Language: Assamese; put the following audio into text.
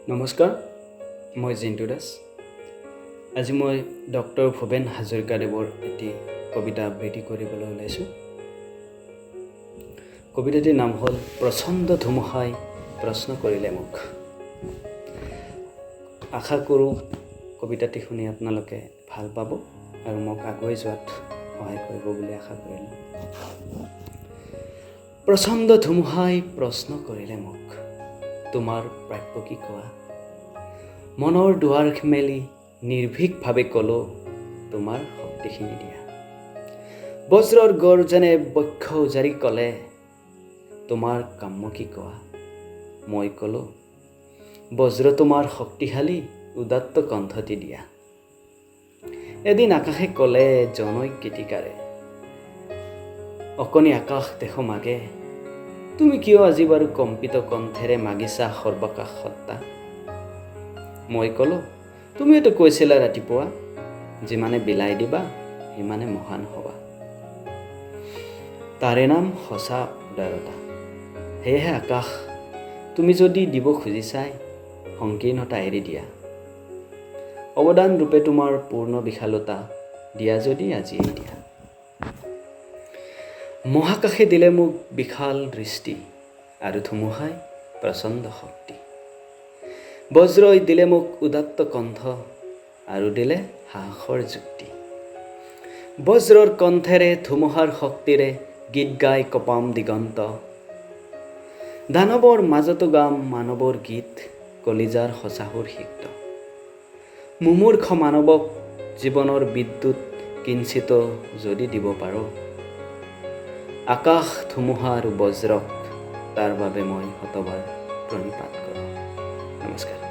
নমস্কাৰ, মই জিন্তু দাস। আজি মই ডক্টৰ ভূপেন হাজৰিকাদেৱৰ এটি কবিতা আবৃত্তি কৰিবলৈ ওলাইছোঁ। কবিতাটিৰ নাম হ'ল প্ৰচণ্ড ধুমুহাই প্ৰশ্ন কৰিলে মোক। আশা কৰোঁ কবিতাটি শুনি আপোনালোকে ভাল পাব আৰু মোক আগুৱাই যোৱাত সহায় কৰিব বুলি আশা কৰিলোঁ। প্ৰচণ্ড ধুমুহাই প্ৰশ্ন কৰিলে মোক, তোমাৰ প্ৰাপ্য কি কোৱা? মনৰ দুৱাৰ মেলি নিৰ্ভীকভাৱে ক'লো, তোমাৰ শক্তিখিনি দিয়া। বজ্ৰৰ গৰ্জনে বক্ষ উজাৰি ক'লে, তোমাৰ কাম্য কি কোৱা? মই ক'লো, বজ্ৰ তোমাৰ শক্তিশালী, উদাত্ত কণ্ঠটি দিয়া। এদিন আকাশে ক'লে জনৈক গীতিকাৰে, অকণি আকাশ দেখো মাগে, তুমি কিয় আজি বাৰু কম্পিত কণ্ঠেৰে মাগিছা সৰ্বাকাশ সত্তা? মই ক'লো, তুমিতো কৈছিলা ৰাতিপুৱা, যিমানে বিলাই দিবা সিমানে মহান হ'বা। তাৰে নাম সঁচা উদাৰতা। সেয়েহে আকাশ, তুমি যদি দিব খুজিছাই, সংকীৰ্ণতা এৰি দিয়া। অৱদান ৰূপে তোমাৰ পূৰ্ণ বিশালতা দিয়া যদি আজিয়েই দিয়া। মহাকাশে দিলে মোক বিশাল দৃষ্টি আৰু ধুমুহাই প্ৰচণ্ড শক্তি। বজ্ৰই দিলে মোক উদাত্ত কণ্ঠ আৰু দিলে সাহসৰ যুক্তি। বজ্ৰৰ কণ্ঠেৰে ধুমুহাৰ শক্তিৰে গীত গাই কপাম দিগন্ত। দানৱৰ মাজতো গাম মানৱৰ গীত, কলিজাৰ সঁচাসুৰ সিক্ত। মুমূৰ্ষ মানৱক জীৱনৰ বিদ্যুৎ কিঞ্চিত যদি দিব পাৰোঁ, আকাশ ধুমুহা আৰু বজ্ৰক তাৰ বাবে মই শতবাৰ প্ৰণিপাত কৰোঁ। নমস্কাৰ।